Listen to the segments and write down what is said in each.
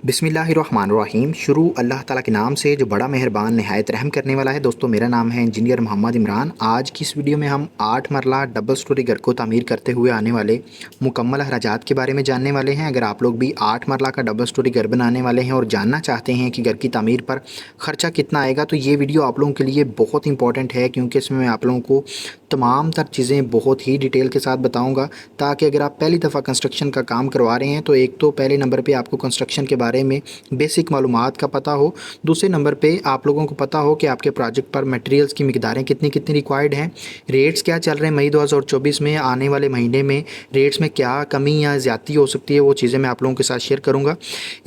बिस्मिल्लाहिर्रहमानिर्रहीम। शुरू अल्लाह ताला के नाम से जो बड़ा मेहरबान नहायत रहम करने वाला है। दोस्तों, मेरा नाम है इंजीनियर मोहम्मद इमरान। आज की इस वीडियो में हम 8 मरला डबल स्टोरी घर को तामीर करते हुए आने वाले मुकम्मल अखराजात के बारे में जानने वाले हैं। अगर आप लोग भी 8 मरला का डबल स्टोरी घर बनाने वाले हैं और जानना चाहते हैं कि घर की तामीर पर ख़र्चा कितना आएगा, तो ये वीडियो आप लोगों के लिए बहुत इंपॉर्टेंट है, क्योंकि इसमें मैं आप लोगों को तमाम तर चीज़ें बहुत ही डिटेल के साथ बताऊँगा, ताकि अगर आप पहली दफ़ा कंस्ट्रक्शन का काम करवा रहे हैं तो एक तो पहले नंबर पर आपको कंस्ट्रक्शन के बारे में बेसिक मालूमात का पता हो। दूसरे नंबर पे आप लोगों को पता हो कि आपके प्रोजेक्ट पर मटेरियल्स की मिकदारें कितनी कितनी रिक्वायर्ड हैं, रेट्स क्या चल रहे हैं मई 2024 में, आने वाले महीने में रेट्स में क्या कमी या ज़्यादती हो सकती है, वो चीज़ें मैं आप लोगों के साथ शेयर करूँगा।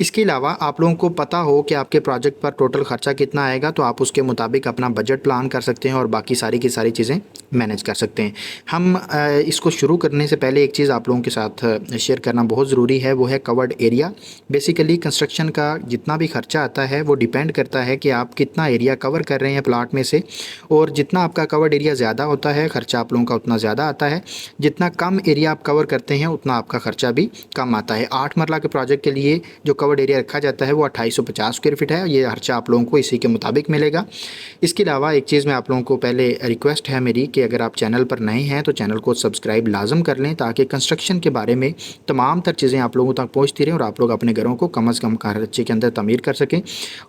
इसके अलावा आप लोगों को पता हो कि आपके प्रोजेक्ट पर टोटल ख़र्चा कितना आएगा, तो आप उसके मुताबिक अपना बजट प्लान कर सकते हैं और बाकी सारी की सारी चीज़ें मैनेज कर सकते हैं। हम इसको शुरू करने से पहले एक चीज़ आप लोगों के साथ शेयर करना बहुत ज़रूरी है, वो है कवर्ड एरिया। बेसिकली कंस्ट्रक्शन का जितना भी खर्चा आता है वो डिपेंड करता है कि आप कितना एरिया कवर कर रहे हैं प्लाट में से, और जितना आपका कवर्ड एरिया ज़्यादा होता है खर्चा आप लोगों का उतना ज़्यादा आता है। जितना कम एरिया आप कवर करते हैं उतना आपका खर्चा भी कम आता है। 8 मरला के प्रोजेक्ट के लिए जो कवर्ड एरिया रखा जाता है वो 2850 स्क्वायर फीट है। ये खर्चा आप लोगों को इसी के मुताबिक मिलेगा। इसके अलावा एक चीज़ मैं आप लोगों को पहले रिक्वेस्ट है मेरी कि अगर आप चैनल पर नए हैं तो चैनल को सब्सक्राइब लाजम कर लें, ताकि कंस्ट्रक्शन के बारे में तमाम तर चीज़ें आप लोगों तक पहुँचती रहें और आप लोग अपने घरों को कम अज़ कम खर्चे के अंदर तमीर कर सकें।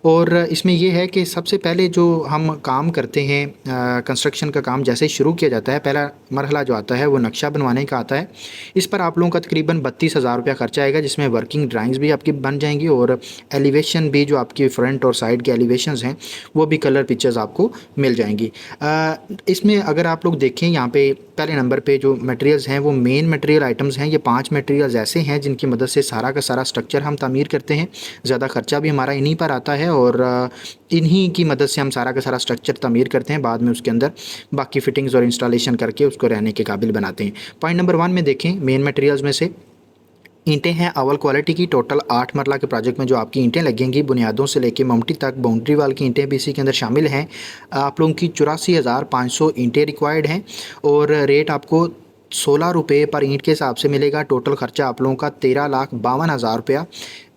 और इसमें यह है कि सबसे पहले जो हम काम करते हैं, कंस्ट्रक्शन का काम जैसे शुरू किया जाता है, पहला मरहला जो आता है वो नक्शा बनवाने का आता है। इस पर आप लोगों का तकरीबन 32,000 रुपया खर्चा आएगा, जिसमें वर्किंग ड्राइंग्स भी आपकी बन जाएंगी और एलिवेशन भी, जो आपकी फ्रंट और साइड के एलिवेशंस हैं वो भी कलर पिक्चर्स आपको मिल जाएंगी। इसमें अगर आप लोग देखें यहाँ पे पहले नंबर पे जो मटेरियल्स हैं वो मेन मटेरियल आइटम्स हैं। ये 5 मटेरियल्स ऐसे हैं जिनकी मदद से सारा का सारा स्ट्रक्चर हम तामीर करते हैं। ज़्यादा खर्चा भी हमारा इन्हीं पर आता है और इन्हीं की मदद से हम सारा का सारा स्ट्रक्चर तामीर करते हैं। बाद में उसके अंदर बाकी फिटिंग्स और इंस्टॉलेशन करके उसको रहने के काबिल बनाते हैं। पॉइंट नंबर 1 में देखें, मेन मटेरियल्स में से ईंटें हैं अव्वल क्वालिटी की। टोटल 8 मरला के प्रोजेक्ट में जो आपकी ईंटें लगेंगी, बुनियादों से लेके ममटी तक, बाउंड्री वाल की ईंटें भी इसी के अंदर शामिल हैं। आप लोगों की 84,500 ईंटें रिक्वायर्ड हैं और रेट आपको 16 रुपये पर ईंट के हिसाब से मिलेगा। टोटल खर्चा आप लोगों का 13,52,000 रुपया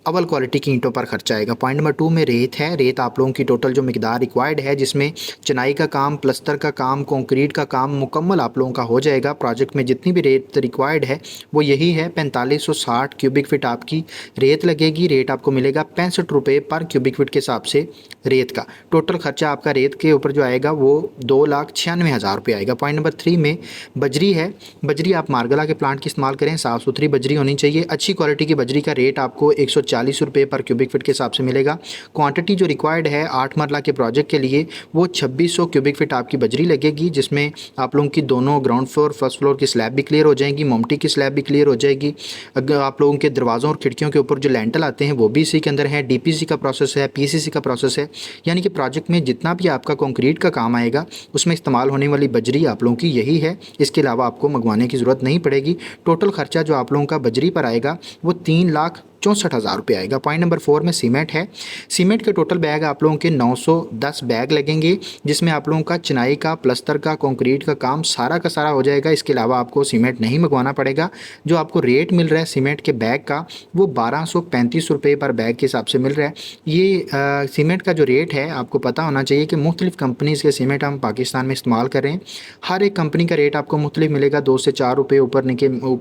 अव्वल क्वालिटी की ईंटों पर खर्चा आएगा। पॉइंट नंबर 2 में रेत है। रेत आप लोगों की टोटल जो मिकदार रिक्वायर्ड है, जिसमें चनाई का काम, प्लस्तर का काम, कंक्रीट का काम मुकम्मल आप लोगों का हो जाएगा। प्रोजेक्ट में जितनी भी रेत रिक्वायर्ड है वो यही है। 4560 क्यूबिक फिट आपकी रेत लगेगी। रेट आपको मिलेगा 65 रुपये पर क्यूबिक फिट के हिसाब से रेत का। टोटल खर्चा आपका रेत के ऊपर जो आएगा वो 2,96,000 रुपये आएगा। पॉइंट नंबर 3 में बजरी है। बजरी आप मारगला के प्लांट की इस्तेमाल करें, साफ़ सुथरी बजरी होनी चाहिए। अच्छी क्वालिटी की बजरी का रेट आपको 140 रुपये पर क्यूबिक फिट के हिसाब से मिलेगा। क्वांटिटी जो रिक्वायर्ड है 8 मरला के प्रोजेक्ट के लिए वो 2600 क्यूबिक फिट आपकी बजरी लगेगी, जिसमें आप लोगों की दोनों ग्राउंड फ्लोर, फर्स्ट फ्लोर की स्लैब भी क्लियर हो जाएंगी, ममटी की स्लैब भी क्लियर हो जाएगी। अगर आप लोगों के दरवाज़ों और खिड़कियों के ऊपर जो लैंटल आते हैं वो भी इसी के अंदर है। डीपीसी का प्रोसेस है, पीसीसी का प्रोसेस है, यानी कि प्रोजेक्ट में जितना भी आपका कंक्रीट का काम आएगा उसमें इस्तेमाल होने वाली बजरी आप लोगों की यही है। इसके अलावा आपको मंगवाने की ज़रूरत नहीं पड़ेगी। टोटल खर्चा जो आप लोगों का बजरी पर आएगा वो 3,64,000 रुपये आएगा। पॉइंट नंबर 4 में सीमेंट है। सीमेंट के टोटल बैग आप लोगों के 910 बैग लगेंगे, जिसमें आप लोगों का चिनाई का, प्लस्तर का, कंक्रीट का काम सारा का सारा हो जाएगा। इसके अलावा आपको सीमेंट नहीं मंगवाना पड़ेगा। जो आपको रेट मिल रहा है सीमेंट के बैग का वो 1235 रुपये पर बैग के हिसाब से मिल रहा है। ये सीमेंट का जो रेट है आपको पता होना चाहिए कि मुख्तलिफ़ कंपनीज़ के सीमेंट हम पाकिस्तान में इस्तेमाल कर रहे हैं। हर एक कंपनी का रेट आपको मुख्तलिफ मिलेगा, 2 से 4 रुपये ऊपर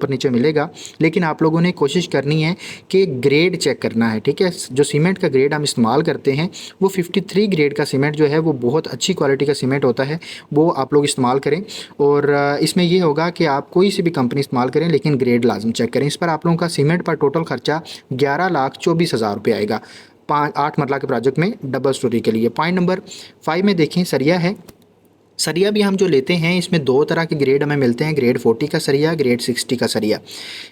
नीचे मिलेगा। लेकिन आप लोगों ने कोशिश करनी है कि ग्रेड चेक करना है, ठीक है। जो सीमेंट का ग्रेड हम इस्तेमाल करते हैं वो 53 ग्रेड का सीमेंट जो है वो बहुत अच्छी क्वालिटी का सीमेंट होता है, वो आप लोग इस्तेमाल करें। और इसमें ये होगा कि आप कोई सी भी कंपनी इस्तेमाल करें लेकिन ग्रेड लाजम चेक करें। इस पर आप लोगों का सीमेंट पर टोटल खर्चा 11,24,000 रुपये आएगा 8 मरला के प्रोजेक्ट में डबल स्टोरी के लिए। पॉइंट नंबर 5 में देखें, सरिया है। सरिया भी हम जो लेते हैं इसमें 2 तरह के ग्रेड हमें मिलते हैं, ग्रेड 40 का सरिया, ग्रेड 60 का सरिया।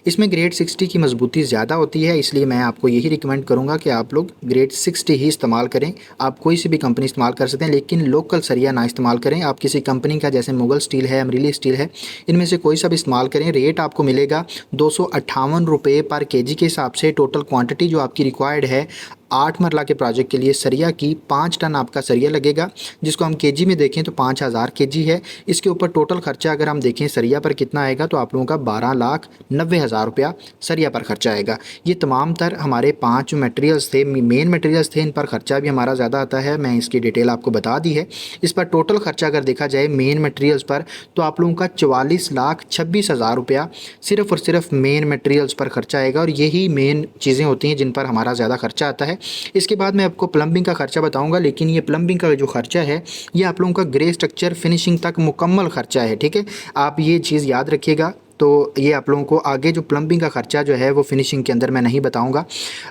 इसमें ग्रेड 60 की मजबूती ज़्यादा होती है, इसलिए मैं आपको यही रिकमेंड करूंगा कि आप लोग ग्रेड 60 ही इस्तेमाल करें। आप कोई सी भी कंपनी इस्तेमाल कर सकते हैं लेकिन लोकल सरिया ना इस्तेमाल करें। आप किसी कंपनी का, जैसे मुगल स्टील है, अमरीली स्टील है, इनमें से कोई सा भी इस्तेमाल करें। रेट आपको मिलेगा 258 रुपये पर केजी के हिसाब से। टोटल क्वान्टिटी जो आपकी रिक्वायर्ड है 8 मरला के प्रोजेक्ट के लिए सरिया की 5 टन आपका सरिया लगेगा, जिसको हम केजी में देखें तो 5000 केजी है। इसके ऊपर टोटल खर्चा अगर हम देखें सरिया पर कितना आएगा तो आप लोगों का 12,90,000 रुपया सरिया पर खर्चा आएगा। ये तमाम तर हमारे 5 मटेरियल्स थे, मेन मटेरियल्स थे, इन पर खर्चा भी हमारा ज़्यादा आता है, मैं इसकी डिटेल आपको बता दी है। इस पर टोटल खर्चा अगर देखा जाए मेन मटेरियल्स पर तो आप लोगों का 44,26,000 रुपया सिर्फ़ और सिर्फ मेन मटेरियल्स पर खर्चा आएगा, और यही मेन चीज़ें होती हैं जिन पर हमारा ज़्यादा खर्चा आता है। इसके बाद मैं आपको प्लम्बिंग का खर्चा बताऊंगा, लेकिन ये प्लम्बिंग का जो खर्चा है ये आप लोगों का ग्रे स्ट्रक्चर फिनिशिंग तक मुकम्मल खर्चा है, ठीक है। आप ये चीज़ याद रखिएगा। तो ये आप लोगों को आगे जो प्लम्बिंग का खर्चा जो है वो फिनिशिंग के अंदर मैं नहीं बताऊंगा,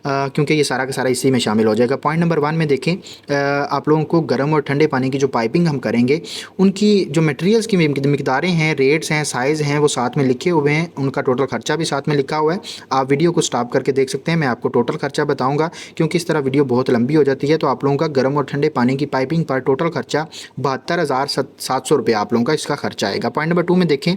क्योंकि ये सारा का सारा इसी में शामिल हो जाएगा। पॉइंट नंबर 1 में देखें, आप लोगों को गर्म और ठंडे पानी की जो पाइपिंग हम करेंगे उनकी जो मटेरियल्स की मिकदारें हैं, रेट्स हैं, साइज़ हैं, वो साथ में लिखे हुए हैं, उनका टोटल खर्चा भी साथ में लिखा हुआ है। आप वीडियो को स्टॉप करके देख सकते हैं, मैं आपको टोटल खर्चा बताऊँगा, क्योंकि इस तरह वीडियो बहुत लंबी हो जाती है। तो आप लोगों का गर्म और ठंडे पानी की पाइपिंग पर टोटल खर्चा 72,700 रुपये आप लोगों का इसका खर्चा आएगा। पॉइंट नंबर 2 में देखें,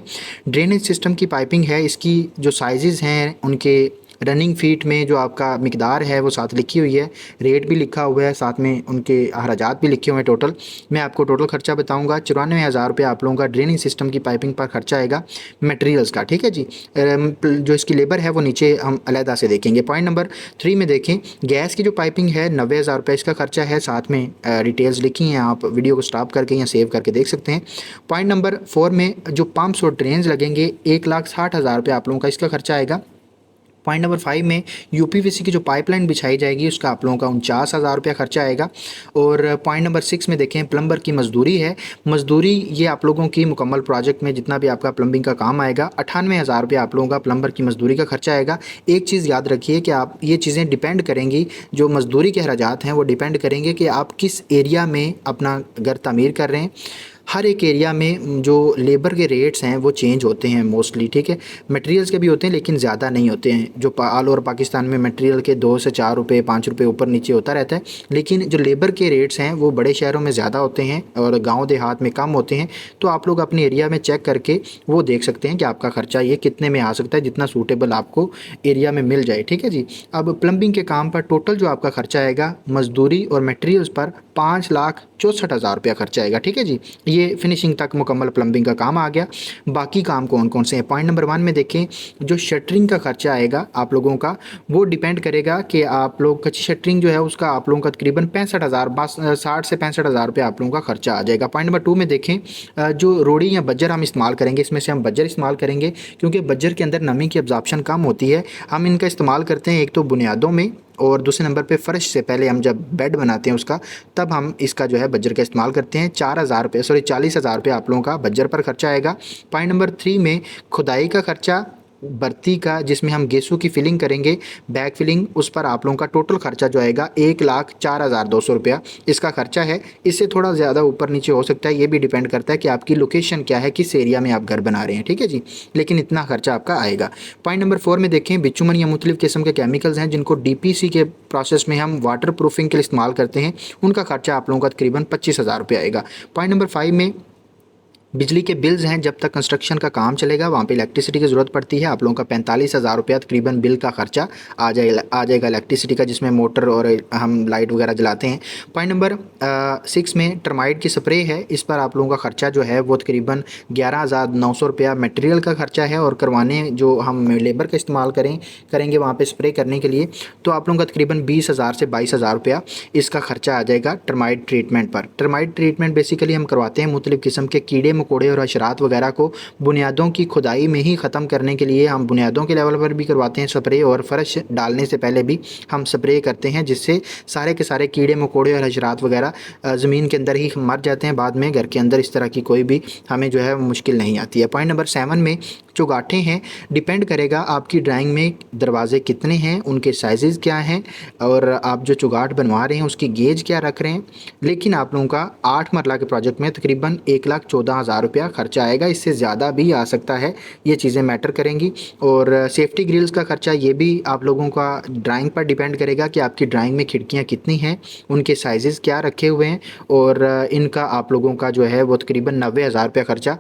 ड्रेनेज सिस्टम की पाइपिंग है, इसकी जो साइज़ हैं उनके रनिंग फीट में जो आपका मिकदार है वो साथ लिखी हुई है, रेट भी लिखा हुआ है, साथ में उनके अखराजात भी लिखे हुए हैं। टोटल मैं आपको टोटल खर्चा बताऊंगा। 94,000 रुपये आप लोगों का ड्रेनिंग सिस्टम की पाइपिंग पर खर्चा आएगा मटेरियल्स का, ठीक है जी। जो इसकी लेबर है वो नीचे हम अलहदा से देखेंगे। पॉइंट नंबर 3 में देखें, गैस की जो पाइपिंग है 90,000 रुपये इसका खर्चा है, साथ में डिटेल्स लिखी हैं, आप वीडियो को स्टॉप करके या सेव करके देख सकते हैं। पॉइंट नंबर 4 में जो पम्प्स और ड्रेन्स लगेंगे 1,60,000 रुपये आप लोगों का इसका खर्चा आएगा। पॉइंट नंबर 5 में यूपीवीसी की जो पाइपलाइन बिछाई जाएगी उसका आप लोगों का 49,000 रुपया खर्चा आएगा। और पॉइंट नंबर 6 में देखें, प्लम्बर की मजदूरी है, मजदूरी ये आप लोगों की मुकम्मल प्रोजेक्ट में जितना भी आपका प्लम्बिंग का काम आएगा 98,000 रुपया आप लोगों का प्लम्बर की मजदूरी का खर्चा आएगा। एक चीज़ याद रखिए कि आप ये चीज़ें डिपेंड करेंगी, जो मजदूरी के अखराजात हैं वो डिपेंड करेंगे कि आप किस एरिया में अपना घर तामीर कर रहे हैं। हर एक एरिया में जो लेबर के रेट्स हैं वो चेंज होते हैं मोस्टली, ठीक है। मटेरियल्स के भी होते हैं लेकिन ज़्यादा नहीं होते हैं। जो ऑल ओवर पाकिस्तान में मटेरियल के 2 से 4 रुपये 5 रुपये ऊपर नीचे होता रहता है, लेकिन जो लेबर के रेट्स हैं वो बड़े शहरों में ज़्यादा होते हैं और गाँव देहात में कम होते हैं। तो आप लोग अपने एरिया में चेक करके वो देख सकते हैं कि आपका खर्चा ये कितने में आ सकता है, जितना सूटेबल आपको एरिया में मिल जाए, ठीक है जी। अब प्लम्बिंग के काम पर टोटल जो आपका खर्चा आएगा मजदूरी और मटेरियल्स पर 5,64,000 रुपया खर्चा आएगा, ठीक है जी। ये फिनिशिंग तक मुकम्मल प्लम्बिंग का काम आ गया। बाकी काम कौन कौन से हैं? पॉइंट नंबर 1 में देखें, जो शटरिंग का खर्चा आएगा आप लोगों का वो डिपेंड करेगा कि आप लोग कच्ची शटरिंग जो है उसका आप लोगों का तकरीबन 60 से 65,000 रुपये आप लोगों का खर्चा आ जाएगा। पॉइंट नंबर 2 में देखें, जो रोड़ी या बज्जर हम इस्तेमाल करेंगे, इसमें से हम बज्जर इस्तेमाल करेंगे क्योंकि बज्जर के अंदर नमी की अब्जॉर्प्शन कम होती है। हम इनका इस्तेमाल करते हैं एक तो बुनियादों में, और दूसरे नंबर पे फ़र्श से पहले हम जब बेड बनाते हैं उसका, तब हम इसका जो है बज्जर का इस्तेमाल करते हैं। 40,000 रुपये आप लोगों का बज्जर पर खर्चा आएगा। पॉइंट नंबर 3 में खुदाई का खर्चा, भर्ती का, जिसमें हम गेसों की फिलिंग करेंगे, बैक फिलिंग, उस पर आप लोगों का टोटल खर्चा जो आएगा 1,04,200 रुपया इसका खर्चा है। इससे थोड़ा ज़्यादा ऊपर नीचे हो सकता है, ये भी डिपेंड करता है कि आपकी लोकेशन क्या है, किस एरिया में आप घर बना रहे हैं, ठीक है जी। लेकिन इतना खर्चा आपका आएगा। पॉइंट नंबर 4 में देखें, बिचुमन या मुख्तलिफ किस्म के केमिकल्स हैं जिनको DPC के प्रोसेस में हम वाटर प्रूफिंग के लिए इस्तेमाल करते हैं, उनका खर्चा आप लोगों का तकरीबन 25,000 रुपये आएगा। पॉइंट नंबर 5 में बिजली के बिल्स हैं, जब तक कंस्ट्रक्शन का काम चलेगा वहाँ पे इलेक्ट्रिसिटी की ज़रूरत पड़ती है, आप लोगों का 45,000 रुपया तकरीबन बिल का खर्चा आ जाएगा इलेक्ट्रिसिटी का, जिसमें मोटर और हम लाइट वगैरह जलाते हैं। पॉइंट नंबर 6 में टर्माइट की स्प्रे है, इस पर आप लोगों का खर्चा जो है वो तकरीबन 11,900 रुपया मटेरियल का खर्चा है, और करवाने जो हम लेबर का इस्तेमाल करेंगे वहाँ पर स्प्रे करने के लिए, तो आप लोगों का तकरीबन 20,000 से 22,000 रुपया इसका खर्चा आ जाएगा टर्माइट ट्रीटमेंट पर। टर्माइट ट्रीटमेंट बेसिकली हम करवाते हैं मुख्तलिफ किस्म के कीड़े मकोड़े और हशरात वगैरह को बुनियादों की खुदाई में ही ख़त्म करने के लिए हम बुनियादों के लेवल पर भी करवाते हैं स्प्रे, और फ़र्श डालने से पहले भी हम स्प्रे करते हैं, जिससे सारे के सारे कीड़े मकोड़े और हशरात वगैरह ज़मीन के अंदर ही मर जाते हैं। बाद में घर के अंदर इस तरह की कोई भी हमें जो है मुश्किल नहीं आती है। पॉइंट नंबर 7 में चुगाठें हैं, डिपेंड करेगा आपकी ड्राइंग में दरवाजे कितने हैं, उनके साइज़ क्या हैं, और आप जो चुगाट बनवा रहे हैं उसकी गेज क्या रख रहे हैं। लेकिन आप लोगों का 8 मरला के प्रोजेक्ट में तकरीबन 1,14,000 हज़ार रुपया खर्चा आएगा, इससे ज़्यादा भी आ सकता है, ये चीज़ें मैटर करेंगी। और सेफ्टी ग्रिल्स का खर्चा ये भी आप लोगों का ड्राइंग पर डिपेंड करेगा कि आपकी ड्राइंग में खिड़कियाँ कितनी हैं, उनके साइज़ेस क्या रखे हुए हैं, और इनका आप लोगों का जो है वो तकरीबन 90,000 रुपया खर्चा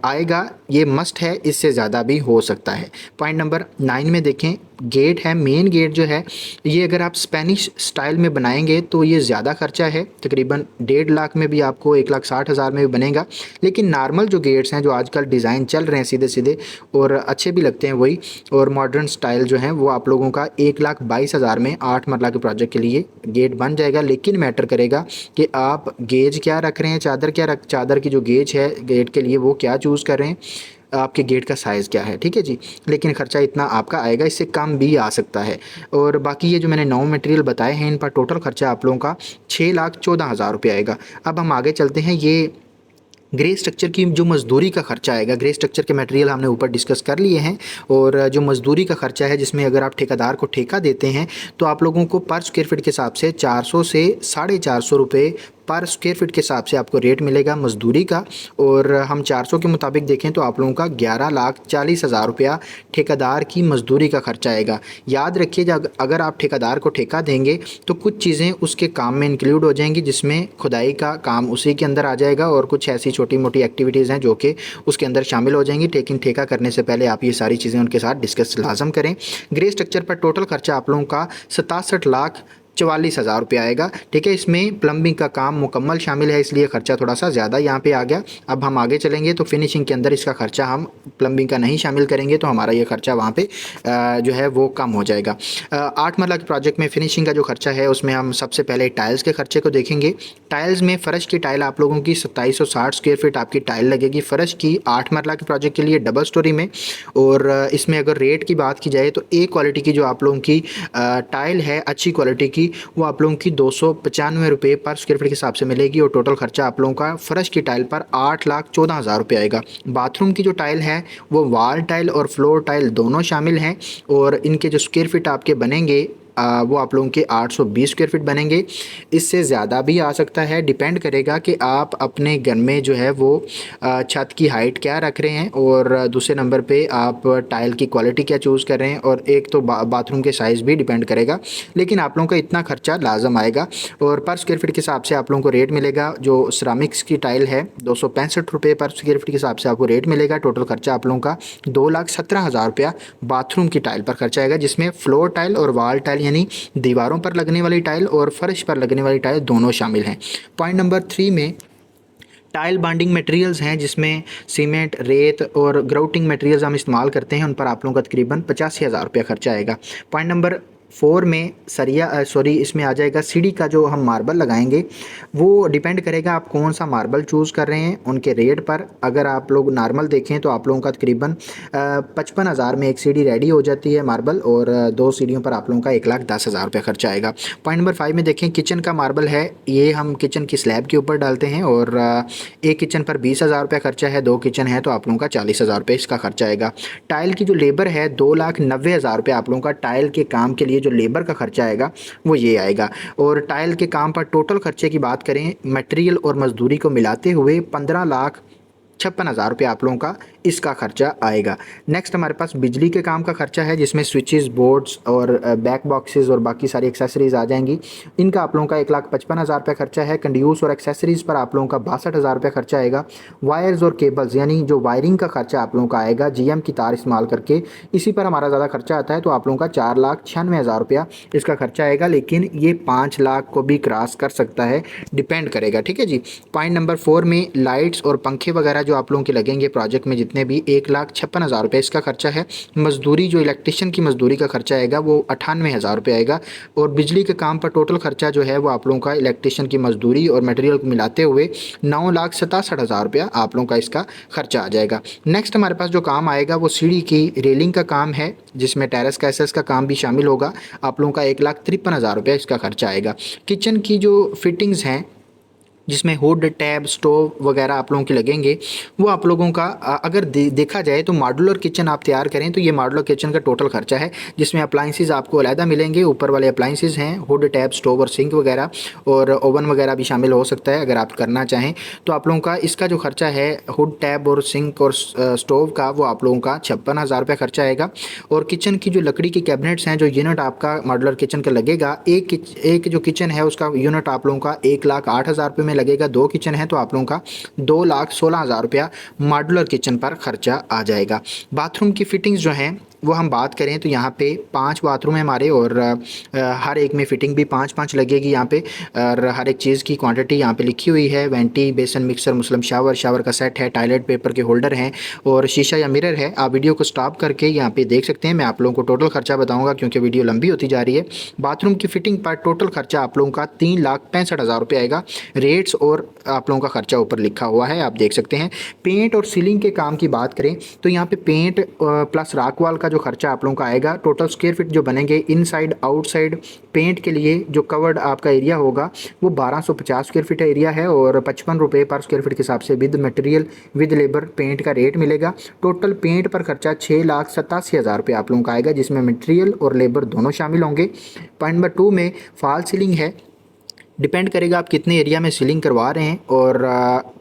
आएगा, ये मस्ट है, इससे ज़्यादा भी हो सकता है। पॉइंट नंबर 9 में देखें, गेट है, मेन गेट जो है ये अगर आप स्पेनिश स्टाइल में बनाएंगे तो ये ज़्यादा खर्चा है, तकरीबन 1.5 लाख में भी आपको 1,60,000 में भी बनेगा। लेकिन नॉर्मल जो गेट्स हैं जो आजकल डिज़ाइन चल रहे हैं सीधे सीधे और अच्छे भी लगते हैं वही, और मॉडर्न स्टाइल जो है वो आप लोगों का 1,22,000 में 8 मरला के प्रोजेक्ट के लिए गेट बन जाएगा। लेकिन मैटर करेगा कि आप गेज क्या रख रहे हैं, चादर की जो गेज है गेट के लिए वो क्या चूज़ कर रहे हैं, आपके गेट का साइज़ क्या है, ठीक है जी। लेकिन ख़र्चा इतना आपका आएगा, इससे कम भी आ सकता है। और बाकी ये जो मैंने 9 मटेरियल बताए हैं इन पर टोटल ख़र्चा आप लोगों का 6,14,000 रुपये आएगा। अब हम आगे चलते हैं, ये ग्रे स्ट्रक्चर की जो मज़दूरी का खर्चा आएगा, ग्रे स्ट्रक्चर के मटेरियल हमने ऊपर डिस्कस कर लिए हैं, और जो मज़दूरी का खर्चा है जिसमें अगर आप ठेकेदार को ठेका देते हैं तो आप लोगों को पर स्क्वायर फीट के हिसाब से 400 से 450 रुपये पर स्क्वायर फीट के हिसाब से आपको रेट मिलेगा मज़दूरी का। और हम 400 के मुताबिक देखें तो आप लोगों का 11,40,000 रुपया ठेकेदार की मज़दूरी का खर्चा आएगा। याद रखिए अगर आप ठेकेदार को ठेका देंगे तो कुछ चीज़ें उसके काम में इंक्लूड हो जाएंगी, जिसमें खुदाई का काम उसी के अंदर आ जाएगा और कुछ ऐसी छोटी मोटी एक्टिविटीज़ हैं जो कि उसके अंदर शामिल हो जाएंगी। लेकिन ठेका करने से पहले आप ये सारी चीज़ें उनके साथ डिस्कस लाजम करें। ग्रे स्ट्रक्चर पर टोटल खर्चा आप लोगों का 67,44,000 रुपये आएगा, ठीक है। इसमें प्लम्बिंग का काम मुकम्मल शामिल है, इसलिए ख़र्चा थोड़ा सा ज़्यादा यहाँ पे आ गया। अब हम आगे चलेंगे तो फिनिशिंग के अंदर इसका ख़र्चा हम प्लम्बिंग का नहीं शामिल करेंगे, तो हमारा ये ख़र्चा वहाँ पे जो है वो कम हो जाएगा। 8 मरला के प्रोजेक्ट में फिनिशिंग का जो खर्चा है उसमें हम सबसे पहले टाइल्स के खर्चे को देखेंगे। टाइल्स में फ़र्श की टाइल आप लोगों की 2760 स्क्वायर फीट आपकी टाइल लगेगी फ़र्श की 8 मरला के प्रोजेक्ट के लिए डबल स्टोरी में। और इसमें अगर रेट की बात की जाए तो ए क्वालिटी की जो आप लोगों की टाइल है अच्छी क्वालिटी की, वो आप लोगों की 295 रुपये पर स्क्वायर फीट के हिसाब से मिलेगी। और टोटल खर्चा आप लोगों का फ़र्श की टाइल पर 8,14,000 रुपये आएगा। बाथरूम की जो टाइल है वो वॉल टाइल और फ्लोर टाइल दोनों शामिल हैं, और इनके जो स्क्वायर फीट आपके बनेंगे वो आप लोगों के 820 स्क्वायर फीट बनेंगे, इससे ज़्यादा भी आ सकता है। डिपेंड करेगा कि आप अपने घर में जो है वो छत की हाइट क्या रख रहे हैं, और दूसरे नंबर पे आप टाइल की क्वालिटी क्या चूज़ कर रहे हैं, और एक तो बाथरूम के साइज़ भी डिपेंड करेगा। लेकिन आप लोगों का इतना खर्चा लाजम आएगा। और पर स्क्वायर फीट के हिसाब से आप लोगों को रेट मिलेगा, जो सिरामिक्स की टाइल है 265 रुपये पर स्क्वायर फीट के हिसाब से आपको रेट मिलेगा। टोटल खर्चा आप लोगों का 2,17,000 रुपया बाथरूम की टाइल पर खर्चा आएगा, जिसमें फ्लोर टाइल और वॉल टाइल यानी दीवारों पर लगने वाली टाइल और फर्श पर लगने वाली टाइल दोनों शामिल हैं। पॉइंट नंबर 3 में टाइल बाइंडिंग मटेरियल्स हैं, जिसमें सीमेंट, रेत और ग्राउटिंग मटेरियल्स हम इस्तेमाल करते हैं, उन पर आप लोगों का तकरीबन 85,000 रुपया खर्चा आएगा। पॉइंट नंबर 4 में इसमें आ जाएगा सीढ़ी का जो हम मार्बल लगाएंगे, वो डिपेंड करेगा आप कौन सा मार्बल चूज़ कर रहे हैं उनके रेट पर। अगर आप लोग नॉर्मल देखें तो आप लोगों का तकरीबन 55,000 में एक सीढ़ी रेडी हो जाती है मार्बल, और 2 सीढ़ियों पर आप लोगों का 1,10,000 रुपये खर्चा आएगा। पॉइंट नंबर 5 में देखें किचन का मार्बल है, ये हम किचन की स्लैब के ऊपर डालते हैं, और एक किचन पर 20,000 रुपये खर्चा है, 2 किचन है तो आप लोगों का 40,000 रुपये इसका खर्चा आएगा। टाइल की जो लेबर है 2,90,000 रुपये आप लोगों का टाइल के काम के लिए जो लेबर का खर्चा आएगा वो ये आएगा। और टाइल के काम पर टोटल खर्चे की बात करें मटेरियल और मजदूरी को मिलाते हुए 15,56,000 रुपये आप लोगों का इसका खर्चा आएगा। नेक्स्ट हमारे पास बिजली के काम का खर्चा है, जिसमें स्विचेस, बोर्ड्स और बैक बॉक्सेस और बाकी सारी एक्सेसरीज़ आ जाएंगी। इनका आप लोगों का 1,55,000 रुपये खर्चा है। कंड्यूस और एक्सेसरीज़ पर आप लोगों का 62,000 रुपये खर्चा आएगा। वायर्स और केबल्स यानी जो वायरिंग का खर्चा आप लोगों का आएगा GM की तार इस्तेमाल करके, इसी पर हमारा ज़्यादा खर्चा आता है, तो आप लोगों का 4,96,000 रुपया इसका खर्चा आएगा। लेकिन ये 5 लाख को भी क्रॉस कर सकता है, डिपेंड करेगा, ठीक है जी। पॉइंट नंबर 4 में लाइट्स और पंखे वगैरह जो आप लोगों के लगेंगे प्रोजेक्ट में जितने भी 1,56,000 रुपये इसका खर्चा है। मजदूरी जो इलेक्ट्रिशियन की मजदूरी का खर्चा आएगा वो 98,000 रुपये आएगा। और बिजली के काम पर टोटल खर्चा जो है वो आप लोगों का इलेक्ट्रिशियन की मजदूरी और मटेरियल को मिलाते हुए 9,67,000 रुपया आप लोगों का इसका खर्चा आ जाएगा। नेक्स्ट हमारे पास जो काम आएगा वो सीढ़ी की रेलिंग का काम है, जिसमें टेरेस कैसेस का काम भी शामिल होगा। आप लोगों का 1,53,000 रुपया इसका खर्चा आएगा। किचन की जो फिटिंग्स हैं जिसमें हुड, टैब, स्टोव वगैरह आप लोगों के लगेंगे। वो आप लोगों का अगर देखा जाए तो मॉड्यूलर किचन आप तैयार करें तो ये मॉड्यूलर किचन का टोटल खर्चा है, जिसमें अप्लाइंसेस आपको अलहदा मिलेंगे। ऊपर वाले अप्लाइंसेस हैं हुड, टैब, स्टोव और सिंक वगैरह, और ओवन वगैरह भी शामिल हो सकता है अगर आप करना चाहें तो। आप लोगों का इसका जो खर्चा है हुड, टैब और सिंक और स्टोव का, वो आप लोगों का 56,000 रुपये खर्चा आएगा। और किचन की जो लकड़ी की कैबिनेट्स हैं, जो यूनिट आपका मॉड्यूलर किचन का लगेगा, एक जो किचन है उसका यूनिट आप लोगों का 1,08,000 रुपये में लगेगा। 2 किचन है तो आप लोगों का 2,16,000 रुपया मॉड्यूलर किचन पर खर्चा आ जाएगा। बाथरूम की फिटिंग्स जो हैं वो हम बात करें तो यहाँ पे 5 बाथरूम है हमारे, और हर एक में फ़िटिंग भी 5-5 लगेगी यहाँ पे। और हर एक चीज़ की क्वांटिटी यहाँ पे लिखी हुई है। वेंटी, बेसन, मिक्सर, मुस्लिम शावर का सेट है, टॉयलेट पेपर के होल्डर हैं और शीशा या मिरर है। आप वीडियो को स्टॉप करके यहाँ पे देख सकते हैं। मैं आप लोगों को टोटल खर्चा बताऊँगा क्योंकि वीडियो लंबी होती जा रही है। बाथरूम की फ़िटिंग पर टोटल खर्चा आप लोगों का 3,65,000 रुपये आएगा। रेट्स और आप लोगों का खर्चा ऊपर लिखा हुआ है, आप देख सकते हैं। पेंट और सीलिंग के काम की बात करें तो यहाँ पे पेंट प्लस रॉक वॉल का जो खर्चा आप लोगों का आएगा, टोटल स्क्वायर फीट जो बनेंगे इनसाइड आउटसाइड पेंट के लिए जो कवर्ड आपका एरिया होगा वो 1250 स्क्वायर फीट एरिया है, और 55 रुपये पर स्क्वायर फीट के हिसाब से with material with labour paint का रेट मिलेगा। टोटल पेंट पर खर्चा 6,87,000 रुपये आप लोगों का आएगा, जिसमें मटेरियल और लेबर दोनों शामिल होंगे। पॉइंट नंबर 2 में फॉल सीलिंग है। डिपेंड करेगा आप कितने एरिया में सीलिंग करवा रहे हैं, और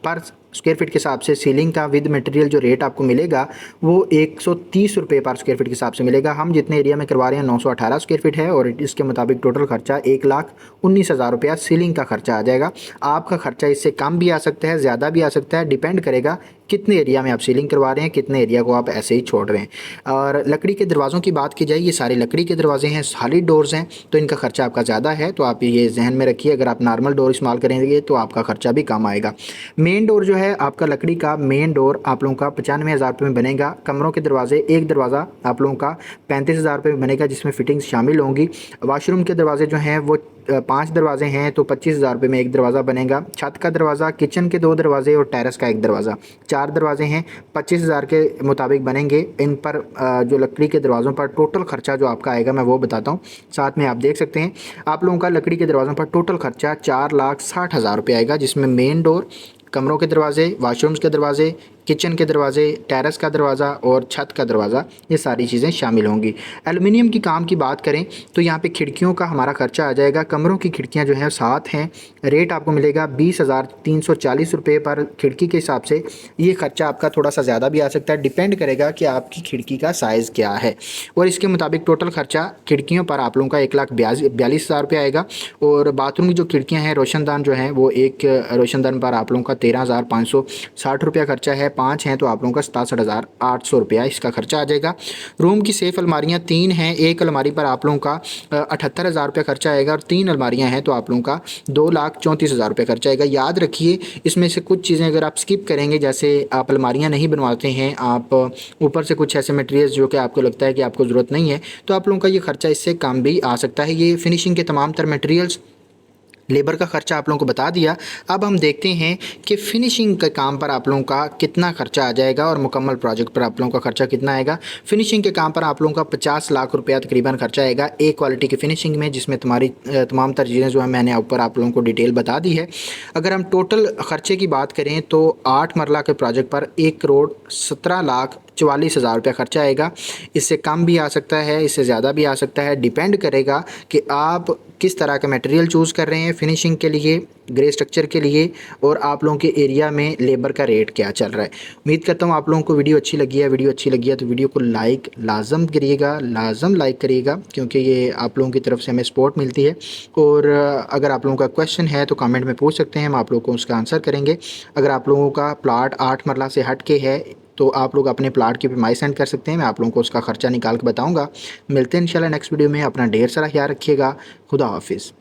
पर स्क्वायर फीट के हिसाब से सीलिंग का विद मटेरियल जो रेट आपको मिलेगा वो 130 रुपये पर स्क्वायर फीट के हिसाब से मिलेगा। हम जितने एरिया में करवा रहे हैं 918 स्क्वायर फीट है, और इसके मुताबिक टोटल खर्चा 1,19,000 रुपया सीलिंग का खर्चा आ जाएगा। आपका खर्चा इससे कम भी आ सकता है, ज़्यादा भी आ सकता है, डिपेंड करेगा कितने एरिया में आप सीलिंग करवा रहे हैं, कितने एरिया को आप ऐसे ही छोड़ रहे हैं। और लकड़ी के दरवाज़ों की बात की जाए, ये सारे लकड़ी के दरवाजे हैं, सॉलिड डोर्स हैं, तो इनका खर्चा आपका ज़्यादा है, तो आप ये जहन में रखिए। अगर आप नॉर्मल डोर इस्तेमाल करेंगे तो आपका खर्चा भी कम आएगा। मेन डोर जो है आपका लकड़ी का मेन डोर आप लोगों का 95,000 रुपये में बनेगा। कमरों के दरवाजे, एक दरवाज़ा आप लोगों का 35,000 रुपये में बनेगा, जिसमें फिटिंग्स शामिल होंगी। वाशरूम के दरवाजे जो हैं वो 5 दरवाजे हैं तो 25,000 रुपये में एक दरवाज़ा बनेगा। छत का दरवाज़ा, किचन के 2 दरवाजे और टेरेस का 1 दरवाज़ा, 4 दरवाजे हैं, 25,000 के मुताबिक बनेंगे। इन पर जो लकड़ी के दरवाज़ों पर टोटल खर्चा जो आपका आएगा मैं वो बताता हूँ, साथ में आप देख सकते हैं। आप लोगों का लकड़ी के दरवाज़ों पर टोटल खर्चा 4,60,000 रुपये आएगा, जिसमें मेन डोर, कमरों के दरवाजे, वाशरूम्स के दरवाजे, किचन के दरवाजे, टेरेस का दरवाज़ा और छत का दरवाज़ा, ये सारी चीज़ें शामिल होंगी। एल्युमिनियम की काम की बात करें तो यहाँ पे खिड़कियों का हमारा खर्चा आ जाएगा। कमरों की खिड़कियाँ जो हैं 7 हैं, रेट आपको मिलेगा 20,340 रुपये पर खिड़की के हिसाब से। ये खर्चा आपका थोड़ा सा ज़्यादा भी आ सकता है, डिपेंड करेगा कि आपकी खिड़की का साइज़ क्या है, और इसके मुताबिक टोटल खर्चा खिड़कियों पर आप लोगों का 1,42,000 रुपये आएगा। और बाथरूम की जो खिड़कियाँ हैं, रोशनदान जो हैं, वो एक रोशनदान पर आप लोगों का 13,560 रुपया खर्चा है। 5 हैं तो आप लोगों का 67,800 रुपया इसका खर्चा आ जाएगा। रूम की सेफ़ अलमारियाँ 3 हैं, एक अलमारी पर आप लोगों का 78,000 रुपया खर्चा आएगा, और 3 अलमारियाँ हैं तो आप लोगों का 2,34,000 रुपया खर्चा आएगा। याद रखिए इसमें से कुछ चीज़ें अगर आप स्किप करेंगे, जैसे आप अलमारियाँ नहीं बनवाते हैं, आप ऊपर से कुछ ऐसे मटेरियल्स जो कि आपको लगता है कि आपको ज़रूरत नहीं है, तो आप लोगों का ये खर्चा इससे कम भी आ सकता है। ये फिनिशिंग के तमाम तर मटेरियल्स, लेबर का खर्चा आप लोगों को बता दिया। अब हम देखते हैं कि फ़िनिशिंग के काम पर आप लोगों का कितना खर्चा आ जाएगा और मुकम्मल प्रोजेक्ट पर आप लोगों का खर्चा कितना आएगा। फ़िनिशिंग के काम पर आप लोगों का 50 लाख रुपया तकरीबन खर्चा आएगा एक क्वालिटी की फ़िनिशिंग में, जिसमें तुम्हारी तमाम तर चीज़ें जो है मैंने ऊपर आप लोगों को डिटेल बता दी है। अगर हम टोटल ख़र्चे की बात करें तो 8 मरला के प्रोजेक्ट पर 1,17,44,000 रुपया खर्चा आएगा। इससे कम भी आ सकता है, इससे ज़्यादा भी आ सकता है, डिपेंड करेगा कि आप किस तरह का मटेरियल चूज़ कर रहे हैं फिनिशिंग के लिए, ग्रे स्ट्रक्चर के लिए, और आप लोगों के एरिया में लेबर का रेट क्या चल रहा है। उम्मीद करता हूँ आप लोगों को वीडियो अच्छी लगी है। वीडियो अच्छी लगी है तो वीडियो को लाइक लाजम करिएगा, लाजम लाइक करिएगा, क्योंकि ये आप लोगों की तरफ से हमें सपोर्ट मिलती है। और अगर आप लोगों का क्वेश्चन है तो कमेंट में पूछ सकते हैं, हम आप लोगों को उसका आंसर करेंगे। अगर आप लोगों का प्लाट 8 मरला से हट के है तो आप लोग अपने प्लाट की पीएमआई सेंड कर सकते हैं, मैं आप लोगों को उसका खर्चा निकाल के बताऊंगा। मिलते हैं इंशाल्लाह नेक्स्ट वीडियो में। अपना ढेर सारा ख्याल रखिएगा। खुदा हाफिज़।